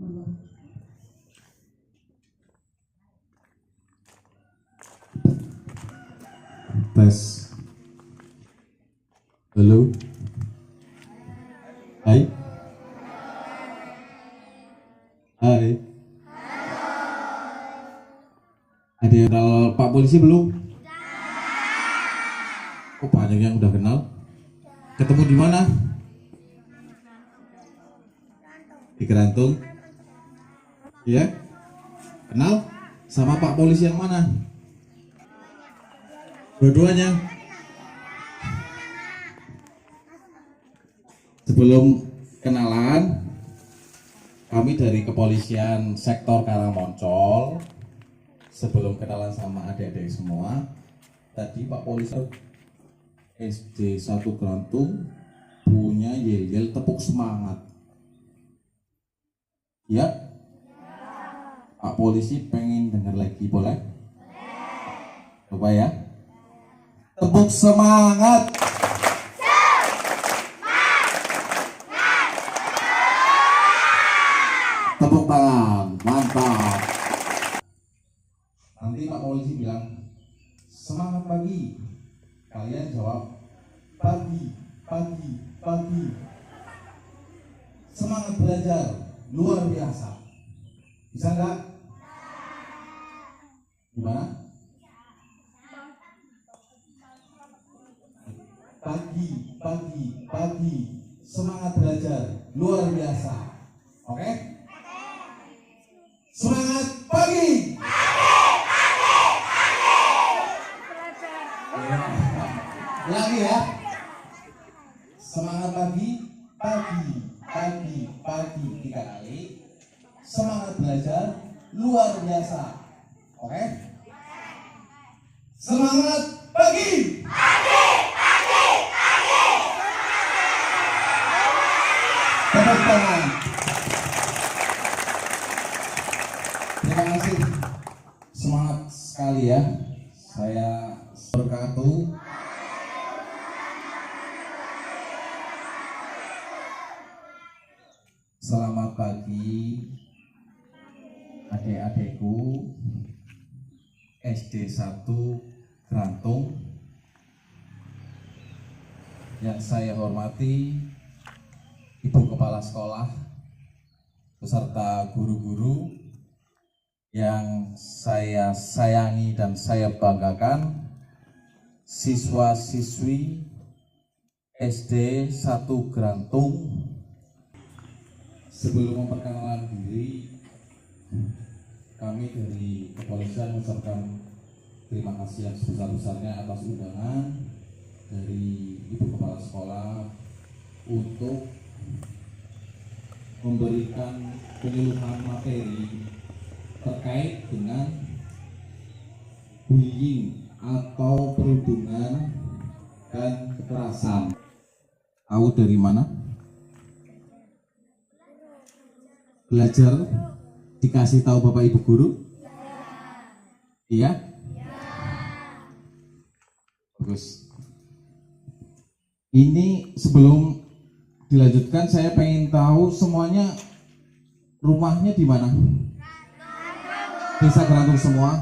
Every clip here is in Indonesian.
Tes. Halo. Hai. Hai. Ada yang kenal Pak Polisi belum? Oh, banyak yang udah kenal. Ketemu di mana? Di Kerantung. Iya? Kenal? Sama Pak Polisi yang mana? Dua-duanya. Sebelum kenalan, kami dari Kepolisian Sektor Karangmoncol, sebelum kenalan sama adik-adik semua, tadi Pak Polisi SD 1 Kerantung punya yel-yel tepuk semangat. Ya? Pak Polisi pengen dengar lagi, boleh? Coba ya. Tepuk semangat. Tepuk tangan, mantap. Nanti Pak Polisi bilang semangat pagi. Kalian jawab pagi, pagi, pagi. Semangat belajar, luar biasa. Bisa nggak? Gimana? Pagi, pagi, pagi. Semangat belajar, luar biasa. Oke? Semangat pagi. Lagi ya. Semangat pagi, pagi, pagi, pagi 3 kali. Semangat belajar luar biasa. Oke? Semangat pagi. Tepuk tangan. Terima kasih. Semangat sekali ya. Saya berkatu. Selamat pagi adik-adikku SD 1 Kerantung. Yang saya hormati Ibu Kepala Sekolah beserta guru-guru yang saya sayangi dan saya banggakan, siswa-siswi SD 1 Kerantung. Sebelum memperkenalkan diri, kami dari kepolisian mengucapkan terima kasih yang sebesar-besarnya atas undangan dari Ibu Kepala Sekolah untuk memberikan penyuluhan materi terkait dengan bullying atau perundungan dan kekerasan. Tahu dari mana? Belajar dikasih tahu Bapak Ibu guru? Iya? Bagus. Ini sebelum dilanjutkan saya pengen tahu semuanya rumahnya di mana? Desa Kerantung semua?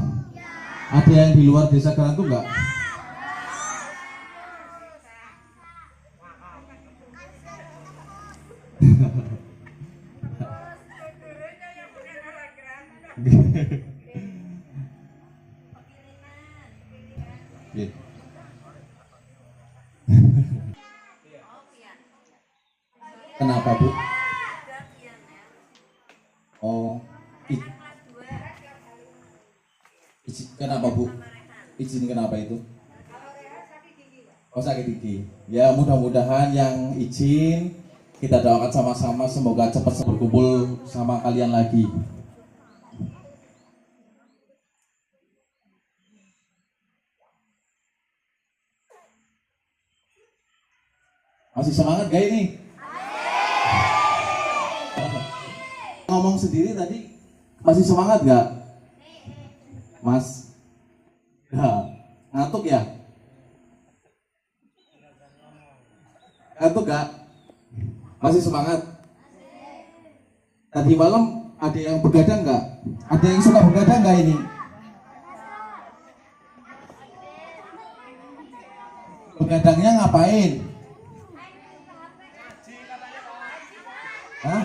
Ada yang di luar Desa Kerantung enggak? Kenapa Bu? Oh, izin kenapa Bu? Izin kenapa itu? Oh, sakit gigi. Ya, mudah-mudahan yang izin kita doakan sama-sama semoga cepat berkumpul sama kalian lagi. Masih semangat gak ini? Ngomong sendiri tadi masih semangat gak? Mas? Ya, ngantuk ya? Ngantuk gak? Masih semangat? Tadi malam Ada yang begadang nggak? Ada yang suka begadang nggak ini? Begadangnya ngapain? Hah?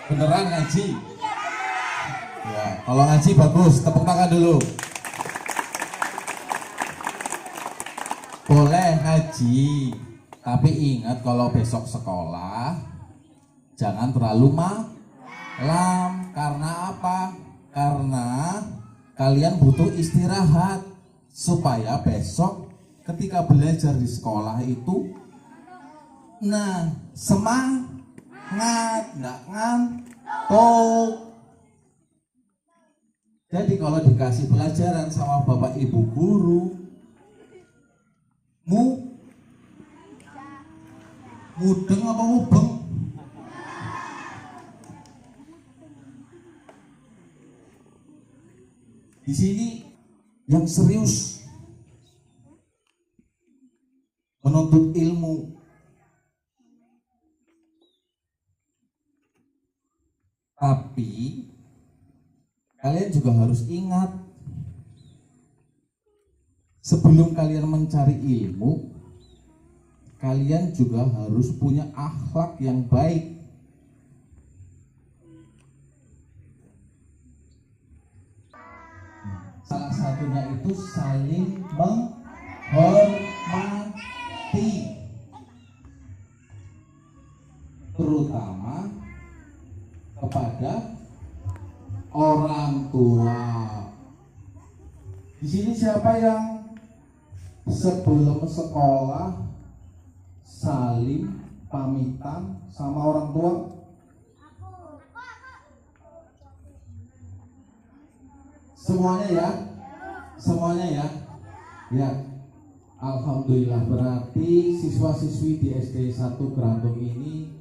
Beneran ngaji? Ya, kalau ngaji bagus, tepuk tangan dulu. Boleh ngaji, tapi ingat kalau besok sekolah jangan terlalu malam. Karena apa? Karena kalian butuh istirahat supaya besok ketika belajar di sekolah itu semangat, nggak ngantuk. Jadi kalau dikasih pelajaran sama bapak ibu guru, mudeng apa mubeng? Di sini yang serius menuntut ilmu, tapi kalian juga harus ingat, sebelum kalian mencari ilmu, kalian juga harus punya akhlak yang baik. Salah satunya itu saling menghormati, terutama kepada orang tua. Di sini siapa yang sebelum sekolah saling pamitan sama orang tua? Semuanya ya? Semuanya ya? Ya. Alhamdulillah, berarti siswa-siswi di SD 1 Gerantung ini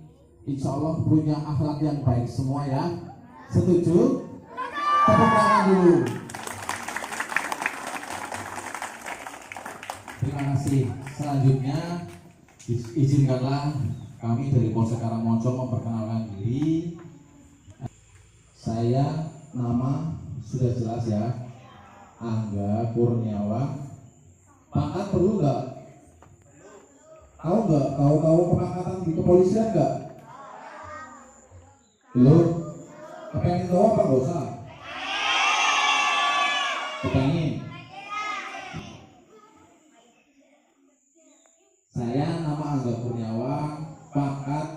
insya Allah punya akhlak yang baik semua ya? Setuju? Tepuk tangan dulu. Terima kasih. Selanjutnya izinkanlah kami dari Polsek Karangmoncol memperkenalkan diri. Saya nama sudah jelas ya, Angga Kurniawan. Pangkat perlu nggak? Tahu nggak? Tahu pengangkatan di kepolisian nggak? Belum? Kepengen tahu apa nggak usah? Kepengen? Saya nama Angga Kurniawan, pangkat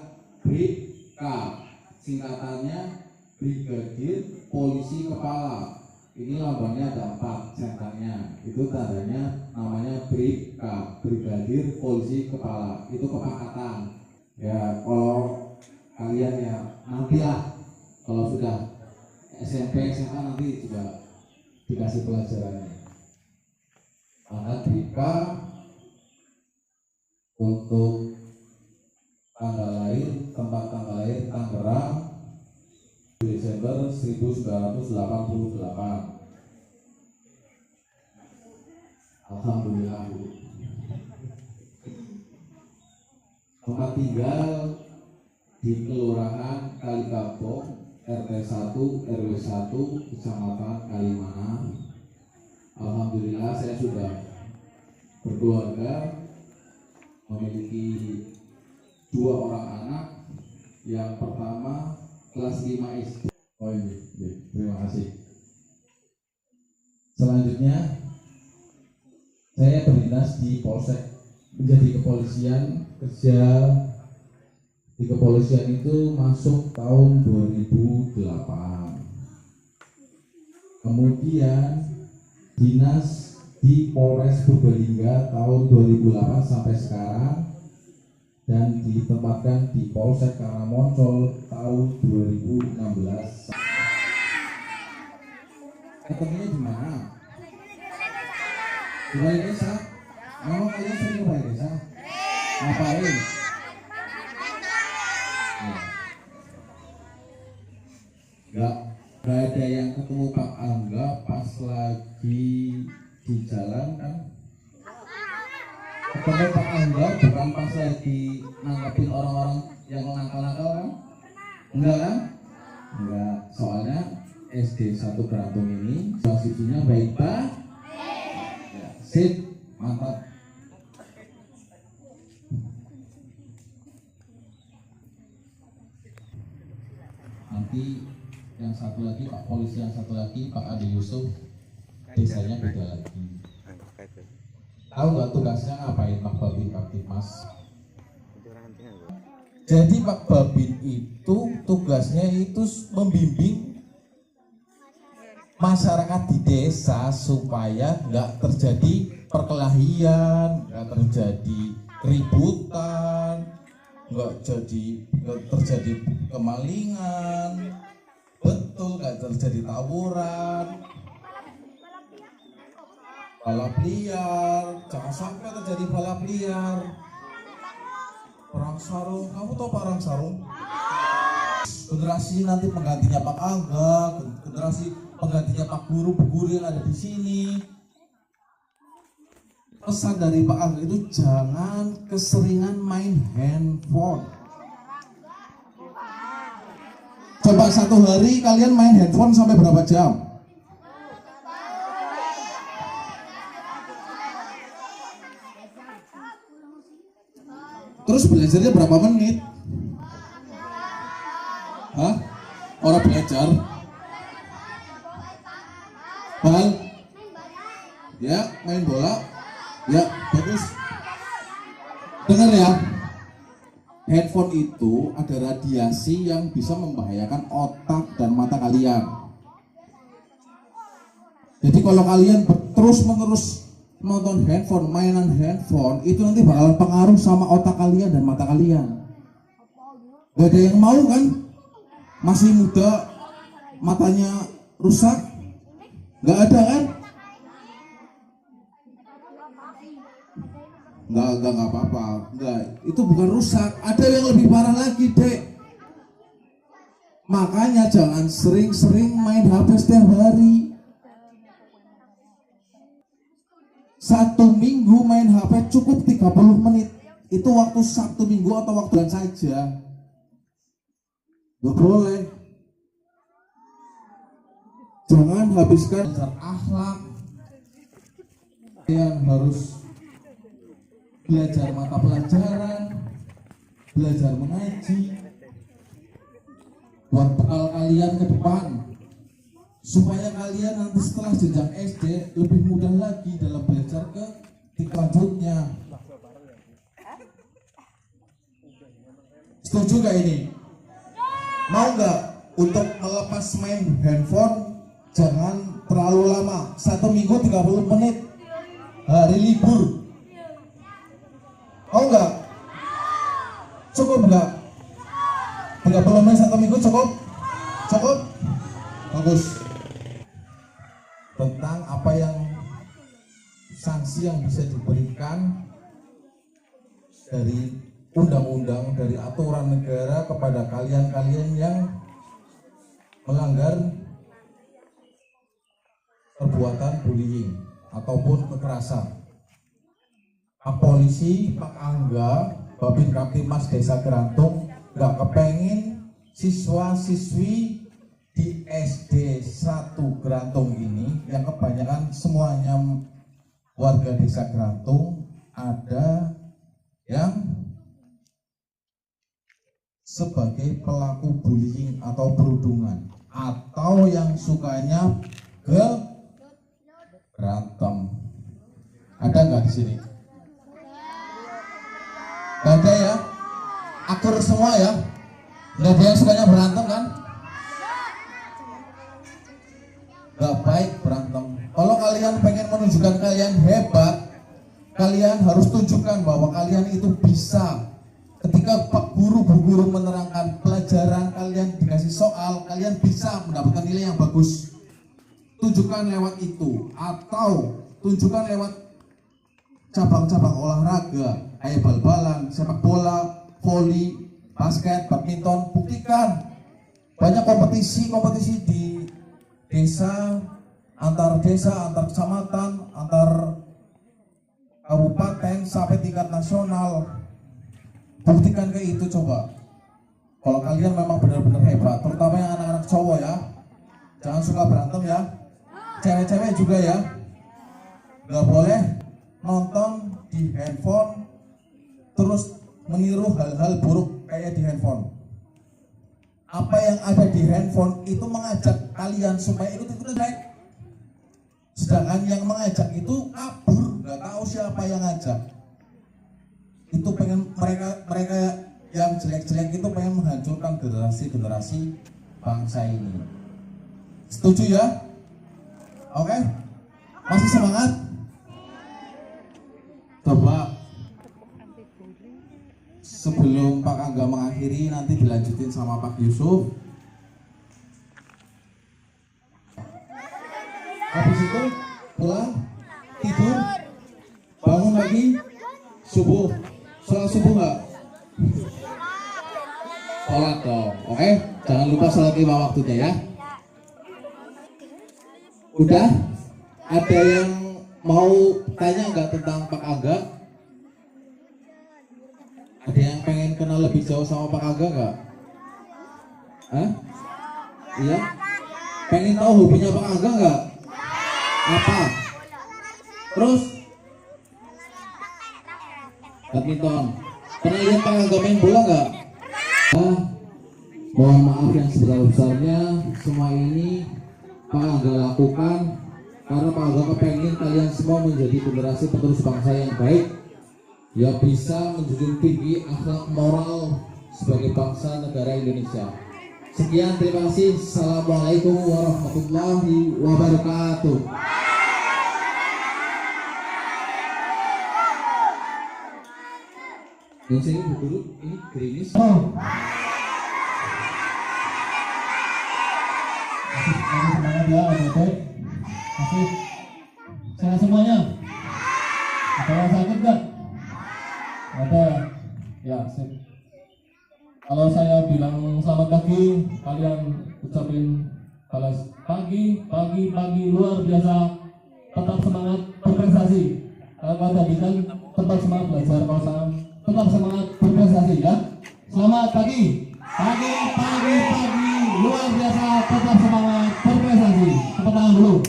Bribka, singkatannya Brigadir Polisi Kepala. Ini lambangnya ada 4 centangnya. Itu tandanya namanya Bribka, Brigadir Polisi Kepala. Itu kepangkatan. Ya kalau kalian ya nantilah kalau sudah SMP SMA nanti juga dikasih pelajarannya. Pangkat Bribka untuk tanggal lahir, tempat tanggal lahir Tangerang, Desember 1988. Alhamdulillah. Tempat tinggal di Kelurahan Kalikabong, RT 1 RW 1 Kecamatan Kalimana. Alhamdulillah saya sudah berkeluarga, memiliki 2 orang anak. Yang pertama kelas 5 SD. Oh ini, terima kasih. Selanjutnya saya berdinas di Polsek, menjadi kepolisian, kerja di kepolisian itu masuk tahun 2008. Kemudian dinas di Polres Purbalingga tahun 2008 sampai sekarang, dan ditempatkan di Polsek Karangmoncol tahun 2016. Ketemunya di mana? Di Balai Desa. Memang kalian sering ke Balai Desa? Ngapain? Enggak ada yang ketemu Pak Angga pas lagi di jalan kan? Ketemu Pak Angga bukan pas lagi nanggepin orang-orang yang nakal-nakal kan? Enggak kan? Enggak, soalnya SD 1 Gerantung ini siswanya baik Pak? Ya, sip, mantap. Nanti yang satu lagi Pak Polisi, yang satu lagi Pak Adi Yusuf, desanya beda lagi. Tahu nggak tugasnya ngapain Pak Babin Kaptimas? Jadi Pak Babin itu tugasnya itu membimbing masyarakat di desa supaya nggak terjadi perkelahian, nggak terjadi keributan, nggak terjadi kemalingan, betul, nggak terjadi tawuran, balap liar, jangan sampai terjadi balap liar. Perang sarung, kamu tahu perang sarung? Generasi nanti penggantinya Pak Angga, generasi penggantinya Pak Guru, Bu Guru yang ada di sini. Pesan dari Pak Angga itu jangan keseringan main handphone. Coba satu hari kalian main handphone sampai berapa jam? Terus belajarnya berapa menit? Hah? Orang belajar? Bal? Ya, main bola? Ya, bagus. Dengar ya, handphone itu ada radiasi yang bisa membahayakan otak dan mata kalian. Jadi kalau kalian terus-menerus nonton handphone, mainan handphone, itu nanti bakal pengaruh sama otak kalian dan mata kalian. Gak ada yang mau kan? Masih muda, matanya rusak? Gak ada kan? Enggak apa-apa. Enggak, itu bukan rusak. Ada yang lebih parah lagi, Dek. Makanya jangan sering-sering main HP setiap hari. 1 minggu main HP cukup 30 menit. Itu waktu Sabtu Minggu atau waktu saja. Gak boleh. Jangan habiskan akhlak. Yang harus belajar mata pelajaran, belajar mengaji, buat bekal kalian ke depan, supaya kalian nanti setelah jenjang SD lebih mudah lagi dalam belajar ke tingkat lanjutnya. Setuju gak ini? Mau gak untuk melepas main handphone? Jangan terlalu lama, 1 minggu 30 menit, hari libur. Mau nggak? Cukup nggak? 30 menit 1 minggu cukup? Cukup? Bagus. Tentang apa yang sanksi yang bisa diberikan dari undang-undang, dari aturan negara kepada kalian-kalian yang melanggar perbuatan bullying ataupun kekerasan. Pak Polisi, Pak Angga, Babin Kaptimas Desa Gerantung gak kepengin siswa-siswi di SD 1 Gerantung ini yang kebanyakan semuanya warga Desa Gerantung ada yang sebagai pelaku bullying atau perundungan atau yang sukanya berantem. Ada nggak di sini? Gak ada ya? Akur semua ya? Gak ada yang sukanya berantem kan? Gak baik berantem. Kalau kalian pengen menunjukkan kalian hebat, kalian harus tunjukkan bahwa kalian itu bisa. Ketika Pak Guru, Bu Guru menerangkan pelajaran, kalian dikasih soal, kalian bisa mendapatkan nilai yang bagus. Tunjukkan lewat itu, atau tunjukkan lewat cabang-cabang olahraga, kayak bal-balan, sepak bola, voli, basket, badminton. Buktikan banyak kompetisi di desa, antar kecamatan, antar kabupaten sampai tingkat nasional. Buktikan kayak itu coba. Kalau kalian memang benar-benar hebat, terutama yang anak-anak cowok ya, jangan suka berantem ya. Cewek-cewek juga ya, nggak boleh nonton di handphone terus meniru hal-hal buruk kayak di handphone. Apa yang ada di handphone itu mengajak kalian supaya ikut-ikutan baik. Sedangkan yang mengajak itu kabur, nggak tahu siapa yang ngajak. Itu pengen mereka yang jelek-jelek itu pengen menghancurkan generasi bangsa ini. Setuju ya? Oke? Masih semangat? Coba sebelum Pak Angga mengakhiri nanti dilanjutin sama Pak Yusuf. Habis itu pulang, tidur, bangun lagi, subuh. Sholat subuh nggak? Sholat dong, oke? Jangan lupa sholat 5 waktunya ya. Udah? Ada yang mau tanya nggak tentang Pak Angga? Ada yang pengen kenal lebih jauh sama Pak Angga nggak? Hah? Iya? Pengen tahu hobinya Pak Angga nggak? Apa? Terus? Badminton. Pernah lihat Pak Angga main bola nggak? Mohon maaf yang sebesar-besarnya. Semua ini Pak Angga lakukan karena Pak Angga kepengen kalian semua menjadi generasi penerus bangsa yang baik, yang bisa menjunjung tinggi akhlak moral sebagai bangsa negara Indonesia. Sekian, terima kasih. Assalamualaikum warahmatullahi wabarakatuh. Yang sini dulu, ini gerimis. Masih semangat ya, adik-adik. Masih sehat semuanya. Ada yang sakit nggak? Ada. Ya, sip. Kalau saya bilang selamat pagi, kalian ucapin balas pagi luar biasa. Tetap semangat berprestasi. Kalau tadi kan tetap semangat belajar, kalau saya tetap semangat berprestasi ya. Selamat pagi luar biasa, tetap semangat berprestasi. Tepuk tangan dulu.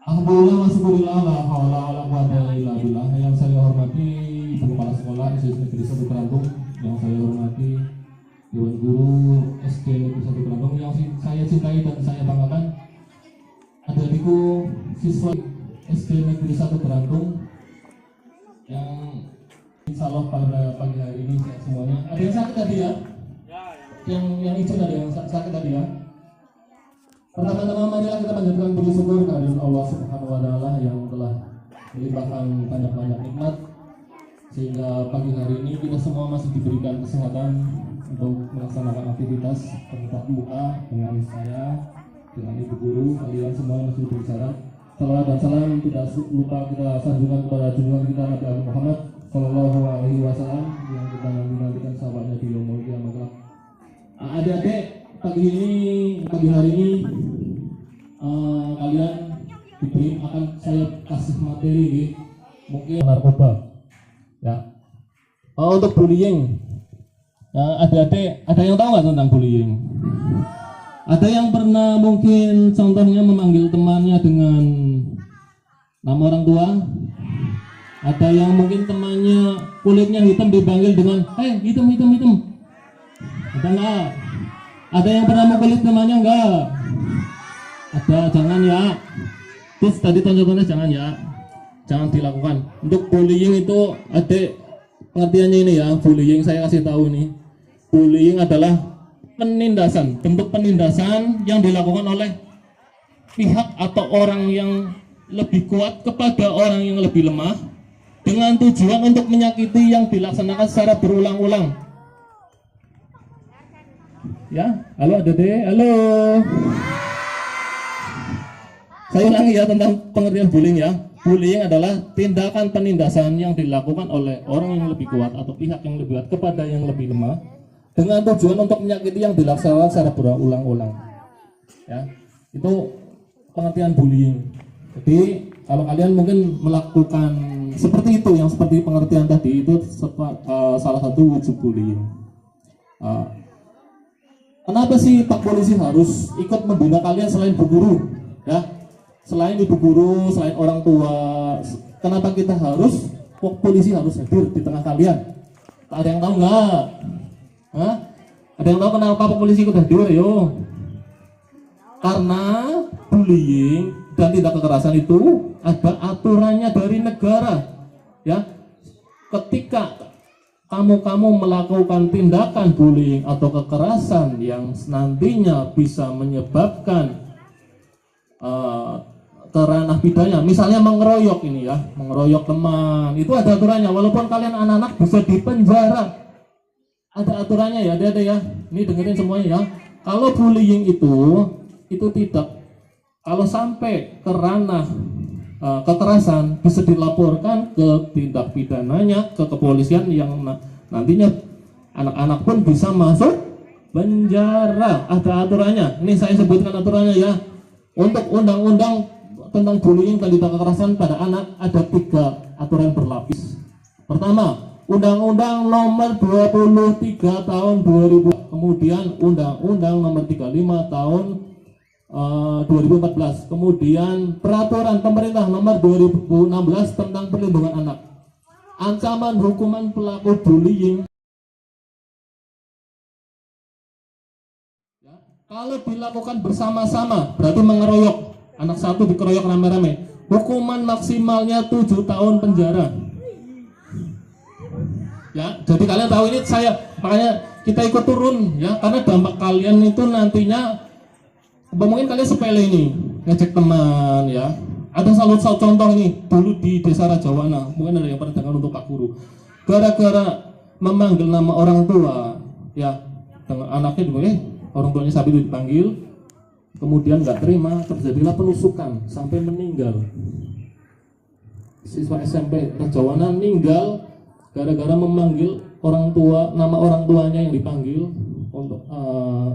Alhamdulillah, wasyukurillah, la haula wala quwata illa billah. Yang saya hormati Ibu Kepala Sekolah SD Negeri 1 Kerantung, yang saya hormati Dewan Guru SD Negeri 1 Kerantung, yang saya cintai dan saya banggakan adik-adikku siswa SD Negeri 1 Kerantung yang insya Allah pada pagi hari ini sehat semuanya. Ada yang sakit tadi ya? Yang izin ada yang sakit tadi ya? Pertama-tama marilah kita panjatkan puji syukur kehadirat Allah Subhanahu wa taala yang telah melimpahkan banyak-banyak nikmat sehingga pagi hari ini kita semua masih diberikan kesehatan untuk melaksanakan aktivitas tetap muka dengan saya, dengan ibu guru, kalian semua masih berbicara. Salawat dan salam tidak lupa kita sanjungan kepada junjungan kita Nabi Muhammad Sallallahu Alaihi Wasallam yang kita nantikan sahabatnya di yaumul qiyamah. Adik-adik, pagi hari ini kalian diberi akan saya kasih materi nih, mungkin narkoba ya. Untuk bullying ya, adik-adik ada yang tahu nggak tentang bullying? Ada yang pernah mungkin contohnya memanggil temannya dengan nama orang tua? Ada yang mungkin temannya kulitnya hitam dipanggil dengan hitam. Ada nggak? Ada yang pernah mengkulit temannya enggak? Ada, jangan ya. Terus tadi contohnya jangan ya. Jangan dilakukan. Untuk bullying itu adik pengertiannya ini ya. Bullying saya kasih tahu nih. Bullying adalah penindasan, bentuk penindasan yang dilakukan oleh pihak atau orang yang lebih kuat kepada orang yang lebih lemah dengan tujuan untuk menyakiti yang dilaksanakan secara berulang-ulang. Ya, halo Dede, halo. Saya ulangi ya tentang pengertian bullying ya. Bullying adalah tindakan penindasan yang dilakukan oleh orang yang lebih kuat atau pihak yang lebih kuat kepada yang lebih lemah dengan tujuan untuk menyakiti yang dilaksanakan secara berulang-ulang. Ya, itu pengertian bullying. Jadi kalau kalian mungkin melakukan seperti itu, yang seperti pengertian tadi itu salah satu wujud bullying. Kenapa sih Pak Polisi harus ikut membina kalian selain Bu Guru? Ya, selain Ibu Guru, selain orang tua, kenapa kita harus polisi harus hadir di tengah kalian? Ada yang tahu nggak? Hah? Ada yang tahu kenapa Pak Polisi ikut hadir? Yo, karena bullying dan tindak kekerasan itu ada aturannya dari negara. Ya, ketika kamu melakukan tindakan bullying atau kekerasan yang nantinya bisa menyebabkan ke ranah pidana, misalnya mengeroyok ini ya, mengeroyok teman, itu ada aturannya. Walaupun kalian anak-anak bisa dipenjara, ada aturannya ya, ada ya. Ini dengerin semuanya ya. Kalau bullying itu tidak, kalau sampai ke ranah kekerasan bisa dilaporkan ke tindak pidananya ke kepolisian yang nantinya anak-anak pun bisa masuk penjara. Ada aturannya. Ini saya sebutkan aturannya ya. Untuk undang-undang tentang bullying dan tindak kekerasan pada anak ada 3 aturan berlapis. Pertama, Undang-Undang Nomor 23 Tahun 2000, kemudian Undang-Undang Nomor 35 Tahun 2014, kemudian Peraturan Pemerintah Nomor 2016 tentang Perlindungan Anak. Ancaman hukuman pelaku bullying ya, kalau dilakukan bersama-sama berarti mengeroyok, anak satu dikeroyok rame-rame, hukuman maksimalnya 7 tahun penjara. Ya, jadi kalian tahu ini makanya kita ikut turun ya, karena dampak kalian itu nantinya mungkin kalian sepele ini ngecek teman ya. Ada salah satu contoh ini dulu di Desa Rajawana, mungkin ada yang pernah dengar untuk Pak Guru. Gara-gara memanggil nama orang tua ya, dengan anaknya juga orang tuanya sampai dipanggil, kemudian nggak terima, terjadilah penusukan sampai meninggal. Siswa SMP Rajawana meninggal gara-gara memanggil orang tua, nama orang tuanya yang dipanggil untuk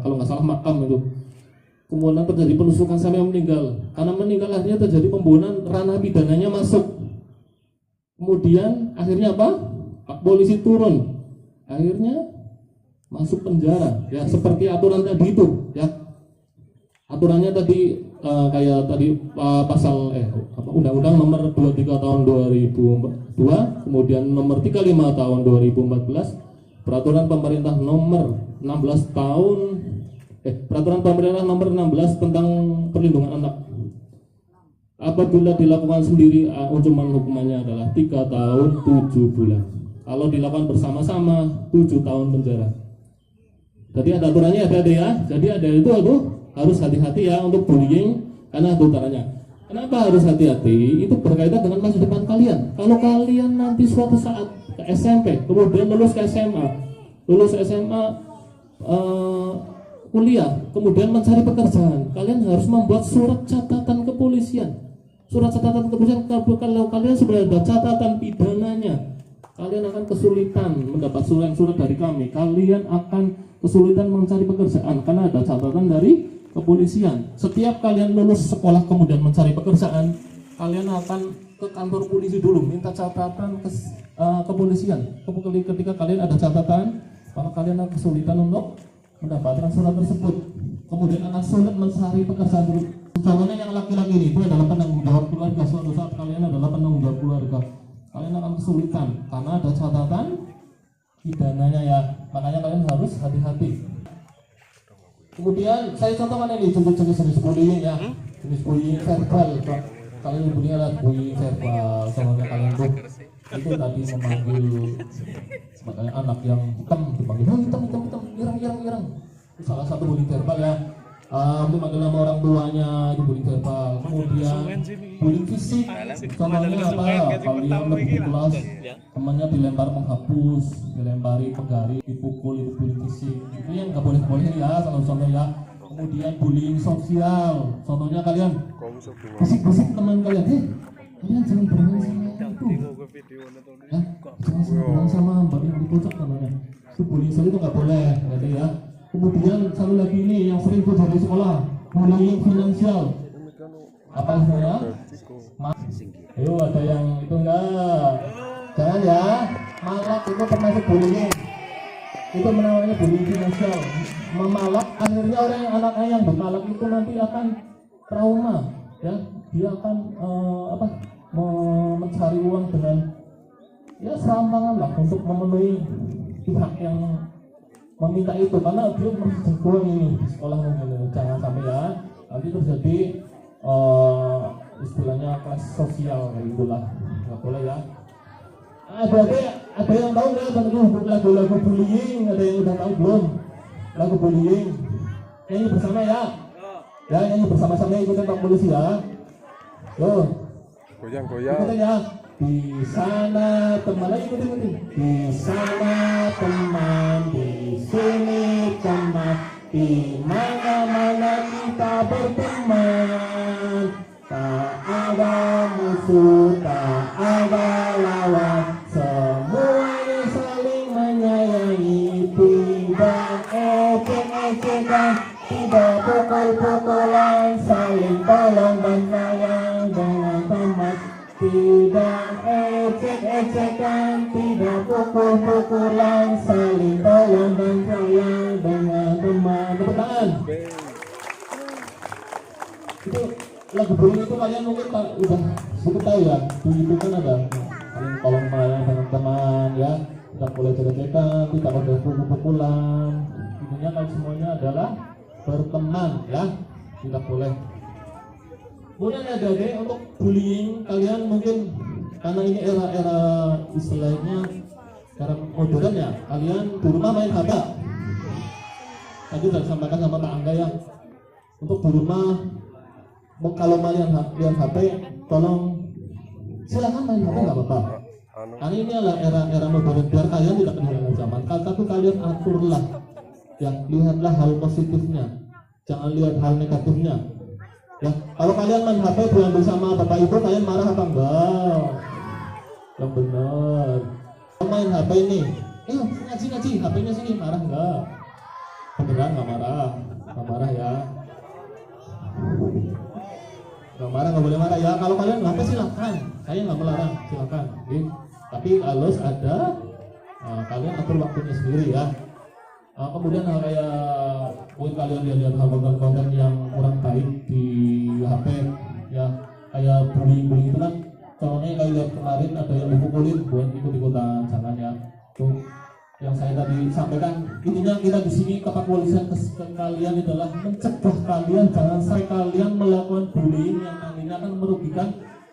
kalau nggak salah makam itu. Kemudian terjadi penusukan sampai meninggal. Karena meninggal akhirnya terjadi pembunuhan, ranah pidananya masuk. Kemudian akhirnya apa? Pak Polisi turun. Akhirnya masuk penjara. Ya seperti aturan tadi itu. Ya aturannya tadi kayak tadi pasal Undang-Undang Nomor 23 Tahun 2002, kemudian Nomor 35 Tahun 2014, Peraturan Pemerintah Nomor 16 Tahun Peraturan Pemerintah Nomor 16 tentang Perlindungan Anak. Apabila dilakukan sendiri, ancaman hukumannya adalah 3 tahun 7 bulan. Kalau dilakukan bersama-sama 7 tahun penjara. Jadi ada aturannya, ada ya. Jadi ada itu harus hati-hati ya untuk bullying, karena ada aturannya. Kenapa harus hati-hati? Itu berkaitan dengan masa depan kalian. Kalau kalian nanti suatu saat ke SMP, kemudian lulus ke SMA, kuliah, kemudian mencari pekerjaan, kalian harus membuat surat catatan kepolisian. Surat catatan kepolisian, kalau kalian sudah ada catatan pidananya, kalian akan kesulitan mendapat surat dari kami. Kalian akan kesulitan mencari pekerjaan karena ada catatan dari kepolisian. Setiap kalian lulus sekolah kemudian mencari pekerjaan, kalian akan ke kantor polisi dulu minta catatan kepolisian. Ketika kalian ada catatan, maka kalian akan kesulitan untuk mendapatkan surat tersebut. Kemudian akan sulit mencari pekerjaan dulu. Contohnya yang laki-laki ini, itu adalah penanggung jawab keluarga. Suatu saat kalian adalah penanggung jawab keluarga, kalian akan kesulitan karena ada catatan pidananya ya. Makanya kalian harus hati-hati. Kemudian saya contohkan ini jenis bullying ya, jenis bullying verbal. Kalian bullying adalah bullying verbal. Contohnya kalian itu tadi memanggil makanya anak yang hitam dipanggil hitam irang. Itu salah satu bullying verbal ya. Memanggil nama orang tuanya itu bullying verbal. Kemudian bullying fisik, contohnya apa? Kalian lebih di kelas, temannya dilempar penghapus, dilempari pegari, dipukul, itu bullying fisik. Itu yang nggak boleh ya, salah contoh ya. Kemudian bullying sosial, contohnya kalian bisik-bisik teman kalian, kalian jangan bermain sama itu, jangan bermain sama mbak yang di puncak namanya. Itu bullying sosial, itu nggak boleh, gitu ya. Kemudian satu lagi ini yang sering terjadi di sekolah, bullying finansial. Apa semuanya? Ayo, ada yang itu enggak? Jangan ya. Malak itu termasuk bullying. Itu namanya bullying finansial. Memalak, akhirnya orang anaknya yang bermalak itu nanti akan trauma, ya. Dia akan mencari uang dengan ya serampangan lah untuk memenuhi pihak yang meminta itu, karena dia masih jagoan ini di sekolah mungkin. Jangan sampai ya nanti terjadi istilahnya kelas sosial kayak gitulah, nggak boleh ya. Ada yang tahu nggak tentang lagu-lagu bullying? Ada yang udah tahu belum? Lagu bullying nyanyi bersama ya, ya nyanyi bersama-sama, ikutin Pak Polisi ya. Yo, ikutin ya. Di sana teman, lagi ikutin. Di sana teman, di sini teman, di mana-mana kita berteman. Tak ada musuh, tak ada lawan, semuanya saling menyayangi. Tidak ejek-ejekan, tidak pukul-pukulan, saling tolong dan sayang dengan teman. Tidak ejek-ejekan, tidak pukul-pukulan, saling tolong dan sayang dengan teman. Tepuk tangan. Itu lagu bullying itu kalian mungkin udah cukup tahu ya. Itu kan ada saling tolong melayani dengan teman ya. Tidak boleh ejek-ejekan, tidak boleh pukul-pukulan. Intinya kalau semuanya adalah berteman ya. Tidak boleh. Kemudian ada deh untuk bullying, kalian mungkin karena ini era istilahnya era modern ya, kalian di rumah main HP. Tadi sudah disampaikan sama Pak Angga ya, untuk di rumah kalau kalian lihat HP, tolong silakan main HP nggak apa-apa. Karena ini adalah era modern, biar kalian tidak ketinggalan zaman. Tapi kalian aturlah, ya lihatlah hal positifnya, jangan lihat hal negatifnya. Ya, kalau kalian main HP diambil sama bapak ibu, kalian marah apa enggak? Yang benar. Kalau main HP ini, ngaji HP-nya sini, marah enggak? Beneran nggak marah? Nggak marah ya? Nggak marah, nggak boleh marah ya. Kalau kalian HP silakan, saya nggak melarang, silakan. Tapi harus ada kalian atur waktunya sendiri ya. Kemudian kayak mungkin kalian lihat konten-konten yang kurang baik di HP ya, kayak bullying itu kan. Contohnya kayak lihat kemarin ada yang dipukulin, bukan ikut-ikutan, jangan ya. Tuh yang saya tadi sampaikan, intinya kita di sini kepolisian ke kalian adalah mencegah kalian jangan sampai kalian melakukan bullying yang nantinya akan merugikan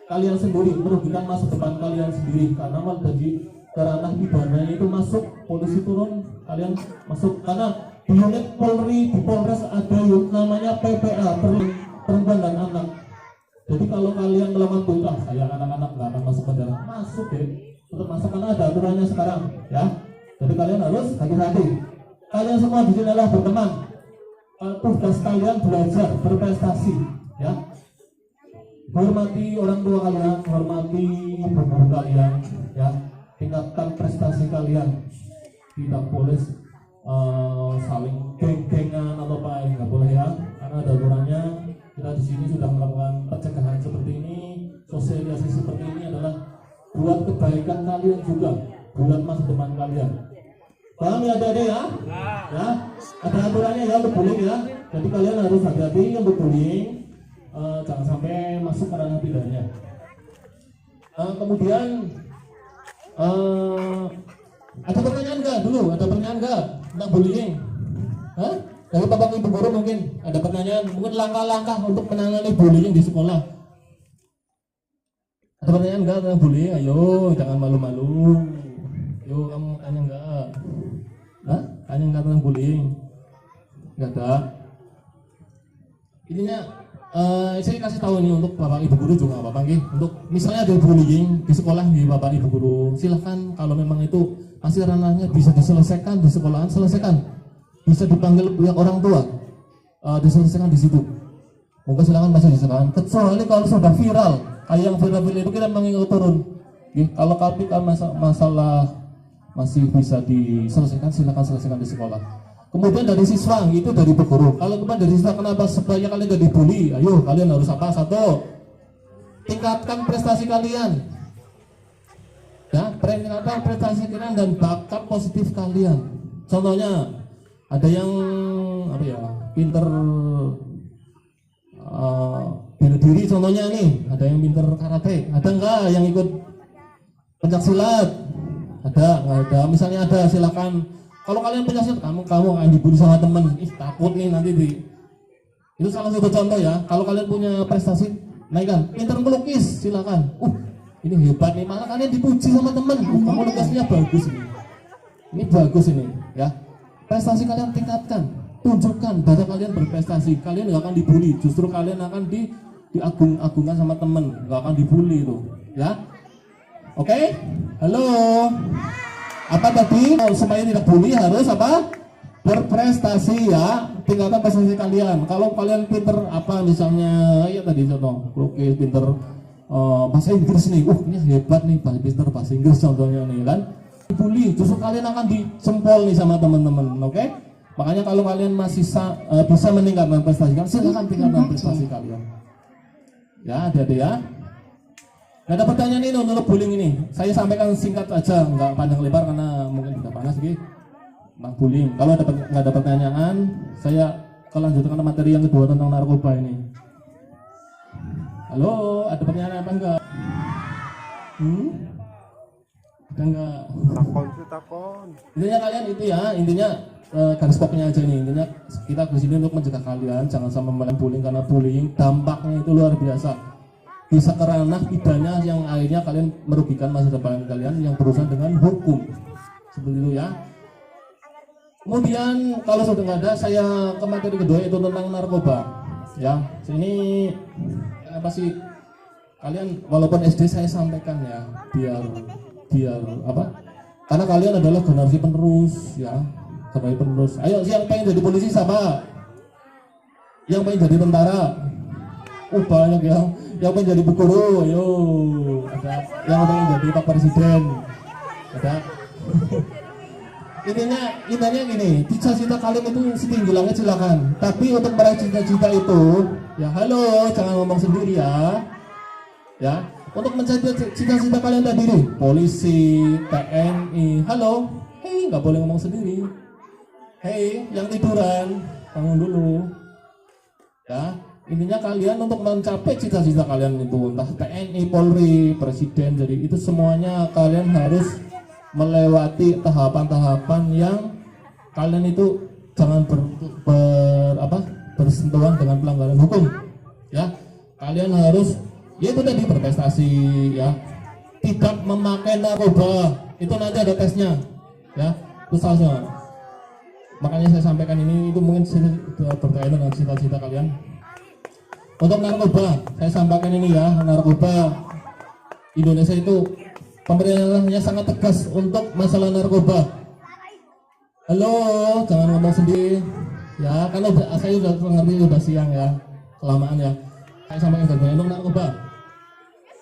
kalian sendiri, merugikan masa depan kalian sendiri. Karena mal dari ranah pidana itu masuk, polisi turun, kalian masuk. Karena di unit Polri, di Polres ada namanya PPA, perempuan dan anak. Jadi kalau kalian melakukan itu, saya anak-anak nggak akan masuk penjara, masuk deh, tetap masuk karena ada aturannya sekarang, ya. Jadi kalian harus hati-hati. Kalian semua di sini adalah berteman. Tugas kalian belajar, berprestasi, ya. Hormati orang tua kalian, hormati ibu-ibu kalian, ya. Tingkatkan prestasi kalian. Tidak boleh saling geng-gengan atau apa, nggak boleh ya. Karena ada aturannya. Kita di sini sudah melakukan pencegahan seperti ini, sosialisasi seperti ini adalah buat kebaikan kalian juga, buat masa depan kalian. Paham ya adik-adik ya? Ya, ada aturannya ya untuk bullying ya. Jadi kalian harus hati-hati untuk bullying, jangan sampai masuk ke ranah pidana. Kemudian ada pertanyaan nggak dulu? Ada pertanyaan nggak tentang bullying? Hah? Dari bapak ibu guru mungkin ada pertanyaan, mungkin langkah-langkah untuk menangani bullying di sekolah. Ada pertanyaan nggak tentang bullying? Ayo, jangan malu-malu. Yo, kamu tanya nggak? Hah? Tanya nggak tentang bullying? Nggak ada. Intinya saya kasih tahu nih untuk bapak ibu guru juga bapak nih. Untuk misalnya ada bullying di sekolah di bapak ibu guru, silahkan kalau memang itu masih ranahnya bisa diselesaikan di sekolahan, selesaikan. Bisa dipanggil pihak orang tua, diselesaikan di situ. Mungkin silakan masih diselesaikan. Kecuali kalau sudah viral, kayak yang viral itu kita mengingat turun. Kalau masalah masih bisa diselesaikan, silakan selesaikan di sekolah. Kemudian dari siswa, itu dari guru. Kalau kemudian dari siswa, kenapa supaya kalian gak dibully? Ayo, kalian harus apa? Satu, tingkatkan prestasi kalian. Ya, tingkatkan prestasi kalian dan bakat positif kalian. Contohnya, ada yang apa ya, pinter bela diri contohnya nih, ada yang pinter karate, ada enggak yang ikut pencak silat? Ada, nggak ada? Misalnya ada, silakan. Kalau kalian pencak silat, kamu akan dibully sama temen, takut nih nanti itu salah satu contoh ya. Kalau kalian punya prestasi, naikkan. Pinter melukis, silakan. Ini hebat nih, malah kalian dipuji sama temen. Kamu lukisnya bagus ini bagus ini, ya. Prestasi kalian tingkatkan, tunjukkan bahwa kalian berprestasi. Kalian nggak akan dibully, justru kalian akan diagung-agungkan sama temen, nggak akan dibully itu, ya. Oke? Halo. Apa tadi? Supaya tidak bully harus apa? Berprestasi ya. Tingkatkan prestasi kalian. Kalau kalian pinter apa misalnya, ya tadi contoh, lukis, pinter bahasa Inggris nih. Ini hebat nih, pinter bahasa Inggris contohnya nih kan. Dibully, justru kalian akan dijempol nih sama teman-teman, oke? Makanya kalau kalian masih bisa meningkatkan prestasi kalian, silakan tingkatkan prestasi kalian. Ya, ada ya. Nggak ada pertanyaan ini untuk bullying ini. Saya sampaikan singkat aja, nggak panjang lebar karena mungkin sudah panas gitu. Tentang bullying. Kalau nggak ada pertanyaan, saya kelanjutkan materi yang kedua tentang narkoba ini. Halo, ada pertanyaan apa enggak? Ada enggak? Takon. Intinya kalian itu ya, intinya garis pokoknya aja nih. Intinya kita kesini untuk mencegah kalian jangan sampai melakukan bullying, karena bullying dampaknya itu luar biasa. Bisa ke ranah pidana yang akhirnya kalian merugikan masa depan kalian yang berurusan dengan hukum. Seperti itu ya. Kemudian kalau sudah nggak ada, saya ke materi kedua itu tentang narkoba. Ya, sini apa sih kalian, walaupun SD saya sampaikan ya, biar apa? Karena kalian adalah generasi penerus ya, generasi penerus. Ayo, yang pengen jadi polisi siapa? Yang pengen jadi tentara? Banyak ya. Yang pengen jadi guru, ayo. Ada yang pengen jadi Pak Presiden. Ada. Intinya gini, cita-cita kalian itu setinggi langit silakan. Tapi untuk meraih cita-cita itu, ya halo, jangan ngomong sendiri ya. Ya, untuk mencapai cita-cita kalian tadi nih, polisi, TNI, halo, hei, nggak boleh ngomong sendiri. Hei, yang tiduran, bangun dulu. Ya, intinya kalian untuk mencapai cita-cita kalian itu, entah TNI, Polri, Presiden, jadi itu semuanya kalian harus melewati tahapan-tahapan yang kalian itu jangan bersentuhan dengan pelanggaran hukum. Ya, kalian harus itu tadi berprestasi ya, tidak memakai narkoba, itu nanti ada tesnya ya, itu salahnya. Makanya saya sampaikan ini, itu mungkin berkaitan dengan cita-cita kalian. Untuk narkoba, saya sampaikan ini ya, narkoba Indonesia itu pemerintahnya sangat tegas untuk masalah narkoba. Halo, jangan ngomong sendiri ya, karena saya sudah mengerti, sudah siang ya, kelamaan ya. Saya sampaikan untuk narkoba.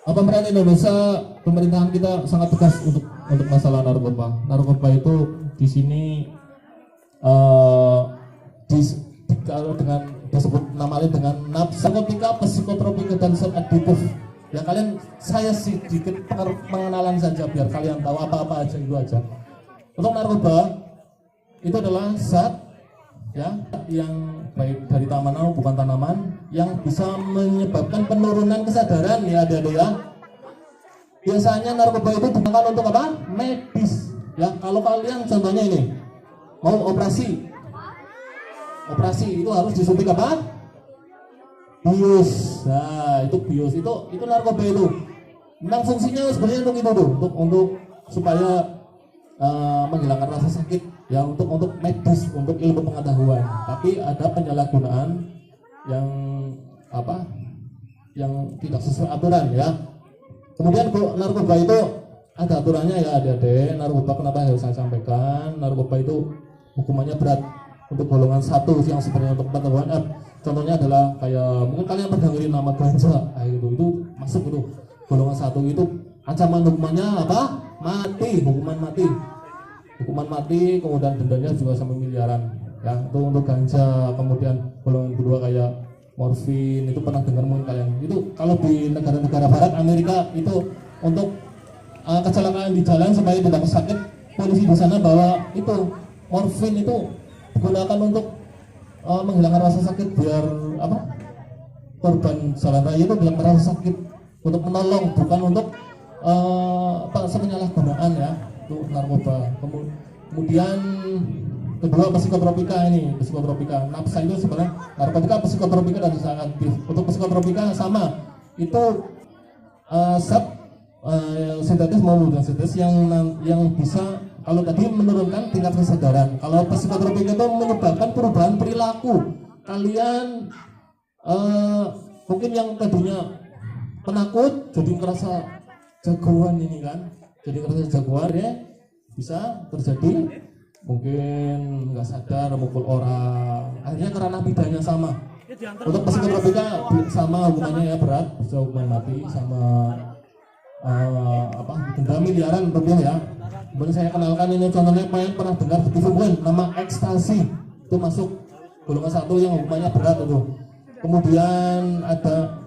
Pemerintah Indonesia, pemerintahan kita sangat tegas untuk masalah narkoba. Narkoba itu di sini kalau dengan disebut namanya dengan narkotika, psikotropika dan zat aditif. Ya kalian, saya sedikit pengenalan saja biar kalian tahu apa-apa aja itu aja. Untuk narkoba itu adalah zat ya yang baik dari tanaman, bukan tanaman, yang bisa menyebabkan penurunan kesadaran ya ada ya. Biasanya narkoba itu digunakan untuk apa? Medis ya. Kalau kalian contohnya ini mau operasi itu harus disuntik apa? Bius. Nah, itu bius itu narkoba itu. Memang fungsinya sebenarnya untuk itu tuh, untuk supaya menghilangkan rasa sakit ya, untuk medis, untuk ilmu pengetahuan. Tapi ada penyalahgunaan yang apa? Yang tidak sesuai aturan ya. Kemudian narkoba itu ada aturannya ya, adik-adik. Narkoba kenapa harus saya sampaikan? Narkoba itu hukumannya berat. Untuk golongan 1 yang sebenarnya untuk pengetahuan, contohnya adalah kayak mungkin kalian pernah dengerin nama ganja, itu masuk itu golongan 1 itu ancaman hukumannya apa? Mati, hukuman mati, kemudian dendanya juga sampai miliaran. ya, itu untuk ganja. Kemudian golongan kedua kayak morfin, itu pernah dengar mungkin kalian. Itu kalau di negara-negara barat Amerika itu untuk kecelakaan di jalan supaya tidak sakit, polisi di sana bahwa itu morfin itu digunakan untuk menghilangkan rasa sakit, biar apa, korban jalan raya itu biar merasa sakit, untuk menolong, bukan untuk penyalahgunaan ya, untuk narkoba. Kemudian kedua psikotropika ini, psikotropika. Nafsa itu sebenarnya narkotika, psikotropika dan sangat aktif. Untuk psikotropika sama, itu zat sintetis maupun sintetis yang bisa, kalau tadi menurunkan tingkat kesadaran. Kalau psikotropika itu menyebabkan perubahan perilaku. Kalian mungkin yang tadinya penakut jadi ngerasa jagoan ini kan, jadi ngerasa jagoan ya, bisa terjadi mungkin nggak sadar mukul orang, akhirnya karena pidana sama. Untuk psikotropika sama hukumannya ya, berat, bisa hukuman mati sama denda miliaran rupiah ya. Kemudian saya kenalkan ini contohnya, kalian pernah dengar di TV nama ekstasi, itu masuk golongan 1 yang hukumannya berat itu. Kemudian ada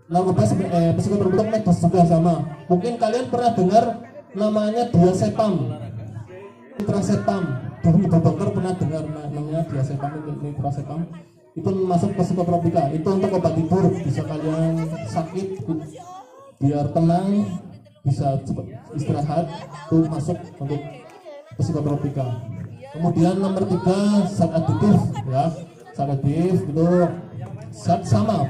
narkoba psikotropika medis juga sama. Mungkin kalian pernah dengar namanya diazepam, nitrosetam. Dari Ibu Dokter pernah dengar namanya diazepam, nitrosetam. Itu masuk psikotropika. Itu untuk obat tidur, bisa kalian sakit biar tenang, bisa cepat istirahat, itu masuk untuk psikotropika. Kemudian nomor 3 zat aditif ya. Zat aditif itu zat sama,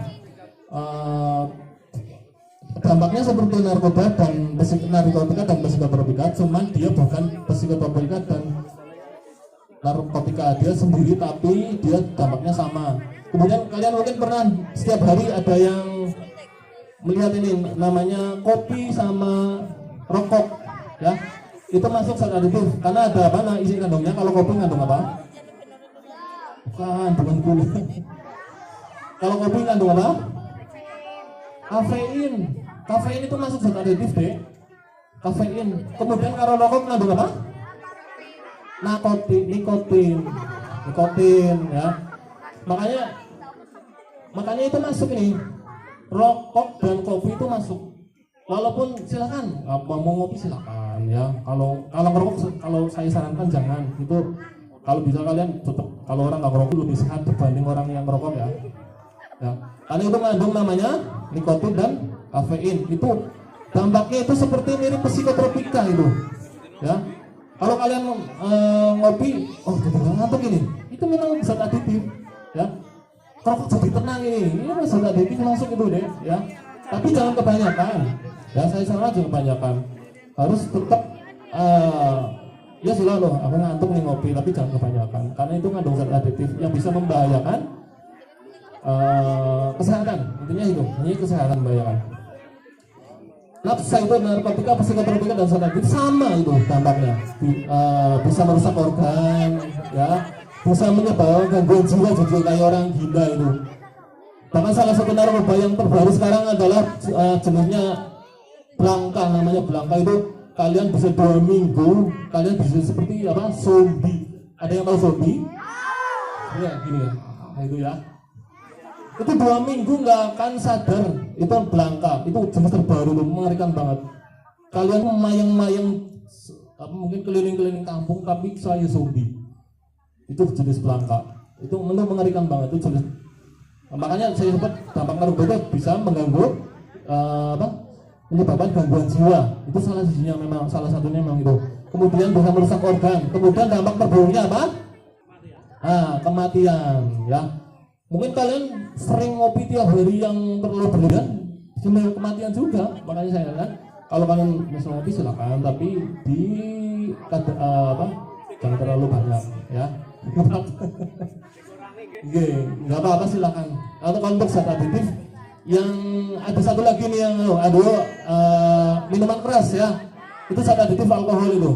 dampaknya seperti narkoba dan narkotika dan psikotropika, cuman dia bukan psikotropika dan narkotika dia sendiri, tapi dia dampaknya sama. Kemudian kalian mungkin pernah setiap hari ada yang melihat ini namanya kopi sama rokok ya, itu masuk zat aditif karena ada apa, nah isi kandungnya. Kalau kopi ngandung apa? Bukan gula. Kalau kopi ngandung apa? Kafein. Kafein itu masuk zat aditif deh, kafein. Kemudian kalau rokok ngandung apa? Nikotin ya. Makanya itu masuk ini. Rokok dan kopi itu masuk. Walaupun silakan mau ngopi silakan ya. Kalau ngerokok, kalau saya sarankan jangan. Itu kalau bisa kalian tetap, kalau orang nggak ngerokok lebih sehat dibanding orang yang ngerokok ya. Ya. Karena itu mengandung namanya nikotin dan kafein. Itu dampaknya itu seperti mirip psikotropika itu. Ya. Kalau kalian ngopi, oh jadi ngantuk ini, itu memang zat aditif. Ya. Rokok jadi tenang ini zat aditif masuk itu deh. Ya. Tapi jangan kebanyakan. Ya, saya saran jangan kebanyakan. Harus tetap ya sudah loh, aku ngantuk nih ngopi, tapi jangan kebanyakan. Karena itu mengandung zat aditif yang bisa membahayakan kesehatan. Intinya itu, ini kesehatan membahayakan. Nafsa itu narkotika, psikotropika dan zat aditif sama itu dampaknya. Bisa merusak organ, ya, bisa menyebabkan gangguan jiwa, jadi kayak orang gila itu. Bahkan salah satu narkoba yang terbaru sekarang adalah jenisnya Blanka, namanya Blanka. Itu kalian bisa 2 minggu, kalian bisa seperti apa, zombie. Ada yang tahu zombie? Ya gini ya, itu ya. Itu 2 minggu nggak akan sadar. Itu Blanka, itu jenis terbaru loh, mengerikan banget. Kalian mayang-mayang mungkin keliling-keliling kampung tapi saya zombie. Itu jenis Blanka. Itu mengerikan banget, itu jenis. Makanya saya sebut dampak narkoba itu bisa mengganggu menyebabkan gangguan jiwa. Itu salah satunya memang itu. Kemudian bisa merusak organ. Kemudian dampak terburuknya apa? Kematian ya. Mungkin kalian sering ngopi tiap hari yang terlalu berlebihan, cuma kematian juga. Makanya saya kan, kalau kalian bisa ngopi silakan, tapi di jangan terlalu banyak ya. Nggak apa-apa silakan. Atau untuk zat aditif yang ada satu lagi nih yang minuman keras ya, itu zat aditif alkohol itu.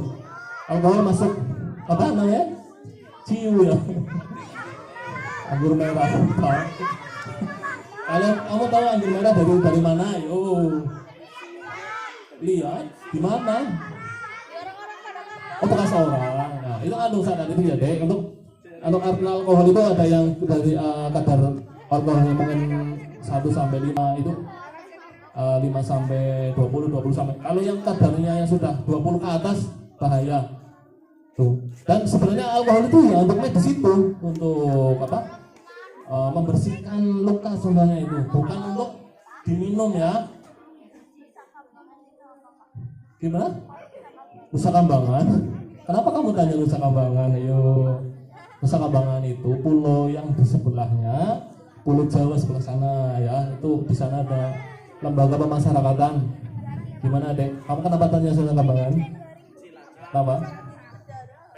Alkohol masuk apa namanya? Ciu ya. Anggur merah. Kamu tahu anggur merah dari mana? Yo, lihat di mana? Oh, bekas orang. Nah, itu ngandung zat aditif ya deh, untuk alkohol itu ada yang dari kadar alkoholnya mungkin 1 sampai 5 itu 5 sampai 20 sampai, kalau yang kadarnya yang sudah 20 ke atas bahaya tuh. Dan sebenarnya alkohol itu ya untuk medis, itu untuk apa, membersihkan luka sebenarnya, itu bukan untuk diminum ya. Gimana? Nusa Kambangan? Kenapa kamu tanya Nusa Kambangan? Ayo, Nusa Kambangan itu pulau yang di sebelahnya Pulau Jawa sebelah sana ya, itu di sana ada lembaga pemasyarakatan. Gimana dek? Kamu kenapa tanya Nusa Kambangan? Kenapa?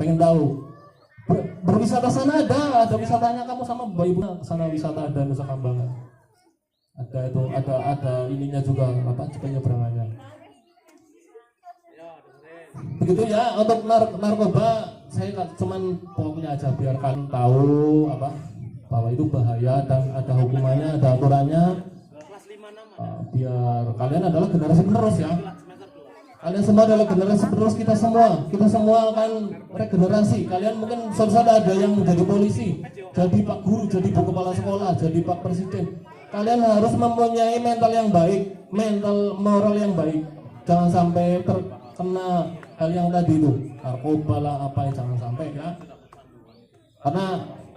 Pengen tahu? Berwisata sana ada wisatanya, kamu sama bapak ibu sana wisata ada Nusa Kambangan. Ada itu, ada ininya juga, apa, penyeberangannya. Begitu ya untuk narkoba, saya cuman pokoknya aja biar kalian tahu apa, bahwa itu bahaya dan ada hukumannya, ada aturannya. Biar kalian adalah generasi penerus ya. Kalian semua adalah generasi penerus, kita semua akan regenerasi. Kalian mungkin suatu saat ada yang menjadi polisi, jadi pak guru, jadi bu kepala sekolah, jadi pak presiden. Kalian harus mempunyai mental yang baik, mental moral yang baik. Jangan sampai terkena hal yang tadi itu, narkoba lah apa, yang jangan sampai ya. Karena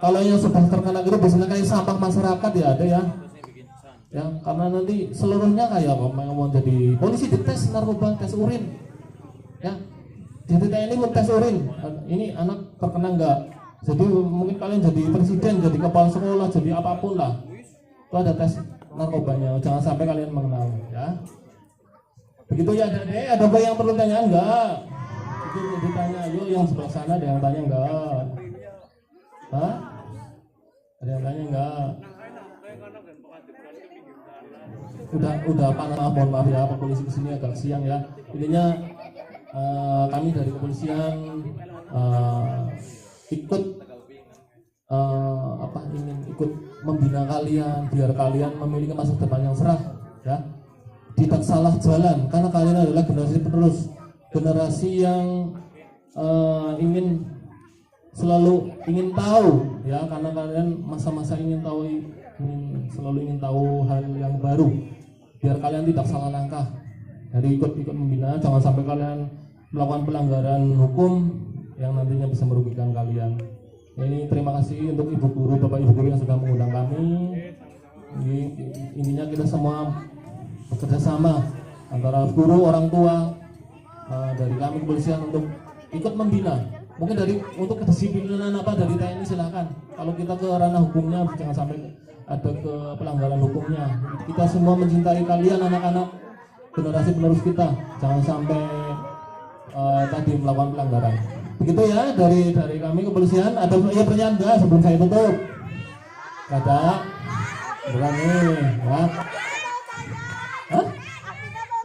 kalau yang sudah terkena itu biasanya kayak sampah masyarakat ya, ada ya. Ya, karena nanti seluruhnya kayak mau jadi polisi dites narkoba, tes urin. Ya. Jadi TNI mau tes urin. Ini anak terkena enggak? Jadi mungkin kalian jadi presiden, jadi kepala sekolah, jadi apapun lah. Itu ada tes narkobanya. Jangan sampai kalian mengenal ya. Begitu ya, Dek. Ada apa yang perlu tanya enggak? Itu ditanya, yuk yang sebelah sana ada yang tanya enggak? Hah? Ada yang tanya enggak? Udah panas, mohon maaf ya, Pak Polisi kesini agak siang ya. Intinya kami dari kepolisian ikut ingin ikut membina kalian biar kalian memiliki masa depan yang cerah ya. Tidak salah jalan, karena kalian adalah generasi penerus, generasi yang selalu ingin tahu ya, karena kalian masa-masa selalu ingin tahu hal yang baru, biar kalian tidak salah langkah. Jadi ikut membina, jangan sampai kalian melakukan pelanggaran hukum yang nantinya bisa merugikan kalian. Ini terima kasih untuk ibu guru, bapak ibu guru yang sudah mengundang kami. Intinya kita semua bekerja sama antara guru, orang tua, dari kami kepolisian untuk ikut membina. Mungkin untuk kedisiplinan apa dari TNI silahkan. Kalau kita ke ranah hukumnya jangan sampai ada ke pelanggaran hukumnya. Kita semua mencintai kalian anak-anak generasi penerus kita. Jangan sampai tadi melakukan pelanggaran. Begitu ya dari kami kepolisian. Ada pertanyaan enggak sebelum saya tutup? Ada? Bukan nih, ya. Hah?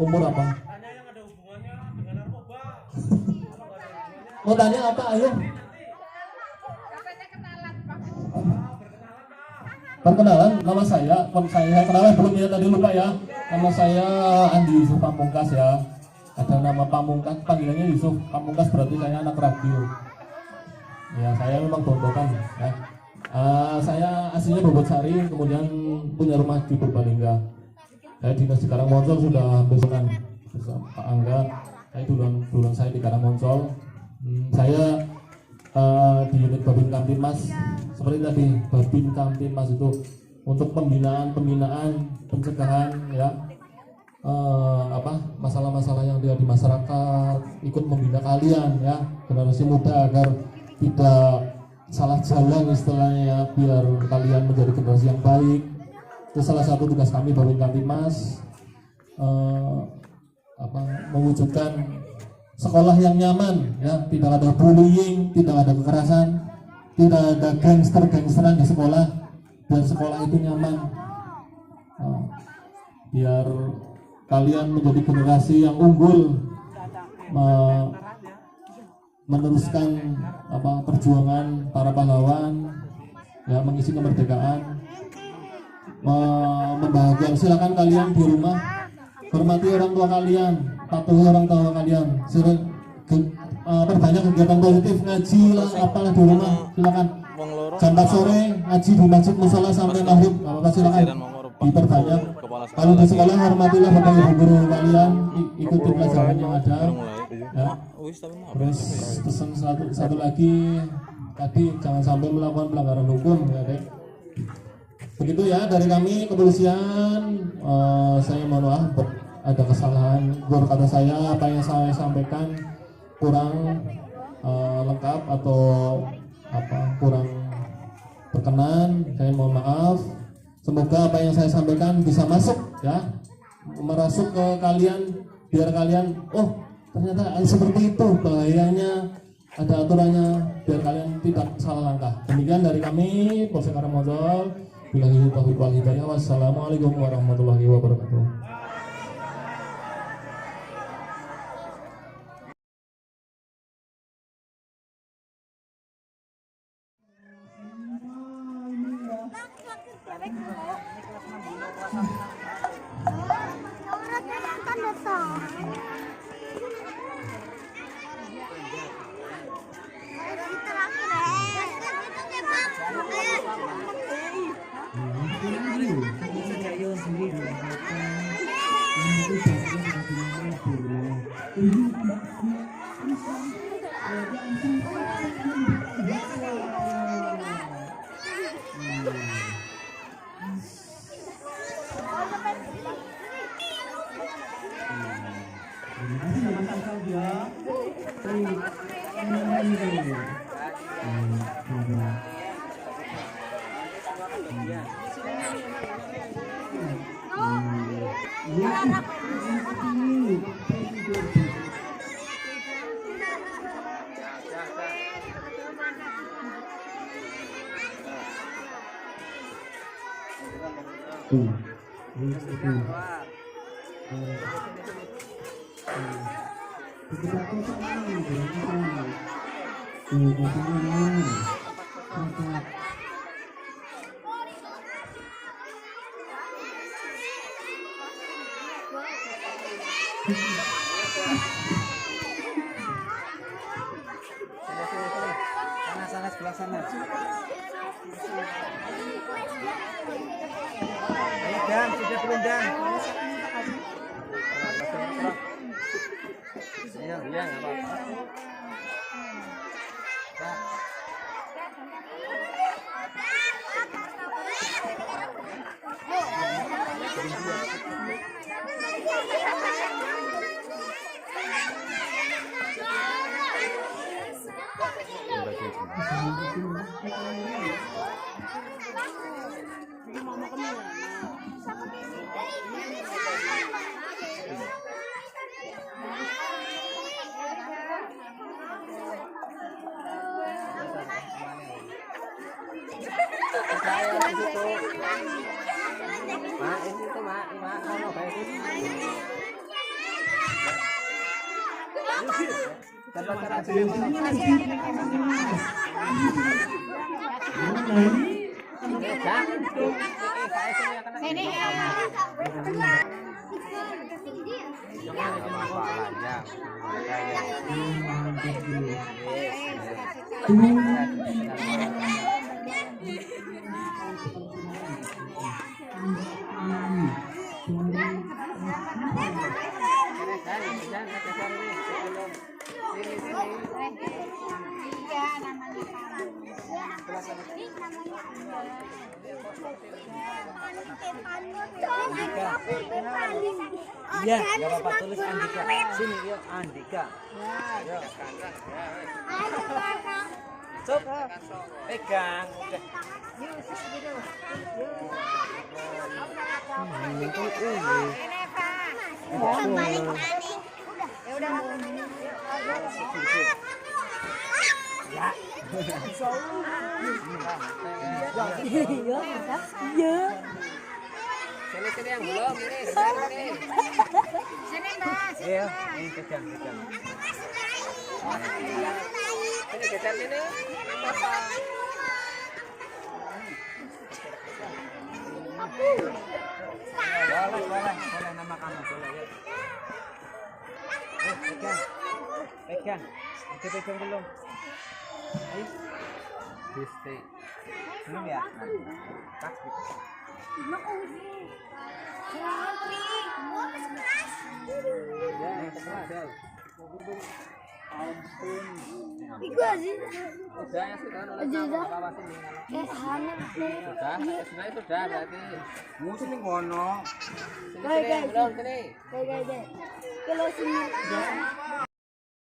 Umur apa? Tanya yang ada hubungannya dengan narkoba. Mau tanya apa? Ayo. Perkenalan, nama saya kenalan belum ya, tadi lupa ya. Nama saya Andi Yusuf Pamungkas ya. Ada nama Pamungkas, panggilannya Yusuf Pamungkas, berarti saya anak radio. Ya, saya memang bontokan ya. Saya aslinya Bobotsari, kemudian punya rumah di Purbalingga. Saya dinas di Karangmoncol sudah bersama Pak Angga. Saya duluan saya di Karangmoncol. Saya di unit Babin Kamtibmas, seperti tadi Babin Kamtibmas itu untuk pembinaan, pencegahan ya, masalah-masalah yang ada di masyarakat, ikut membina kalian ya, generasi muda agar tidak salah jalan istilahnya ya, biar kalian menjadi generasi yang baik. Itu salah satu tugas kami Babin Kamtibmas, mewujudkan sekolah yang nyaman ya, tidak ada bullying, tidak ada kekerasan, tidak ada gangsteran di sekolah, dan sekolah itu nyaman. Biar kalian menjadi generasi yang unggul, meneruskan perjuangan para pahlawan ya, mengisi kemerdekaan, membahagiakan. Silakan kalian di rumah hormati orang tua kalian, patuhi orang tua kalian, perbanyak kegiatan positif, ngaji lah apalah di rumah, silakan. wong loro. Jam 4 sore ngaji di Masjid Musala sampai maghrib. Bapak silakan diperbanyak. Kalau di sekolah hormatilah Bapak Ibu guru kalian, ikuti pelajaran yang ada. Ya. Terus pesan satu lagi tadi jangan sampai melakukan pelanggaran hukum ya Dek. Begitu ya dari kami kepolisian. Saya mohon maaf ada kesalahan berkata saya, apa yang saya sampaikan kurang lengkap atau kurang berkenan, saya mohon maaf. Semoga apa yang saya sampaikan bisa masuk ya, merasuk ke kalian, biar kalian ternyata seperti itu bahayanya, ada aturannya, biar kalian tidak salah langkah. Demikian dari kami Polsek Karangmojol. Billahi taufiq wal hidayah. Wassalamualaikum warahmatullahi wabarakatuh. Sana sebelah sana. Ayo Dan, sudah turun Dan. Ayo, iya nggak apa-apa. Iya, nggak apa-apa, tulis Andika. Sini yuk, Andika. Yuk. Cuk, pegang. Sini yang belum ini, sini. Sini Mas. Iya, ini pegang. Ini geser sini. Boleh nama kamu boleh ya. Pegang. Pegang belum. Ayo. Gusti. Belum ya? Pas gitu. Ya, kelas ya. Iku sih. Udah ya sudah nulis nama apa sini kalau. Sudah, sebenarnya sudah berarti. Musuh ning kono. Sini belum sini. Kayak kalau sini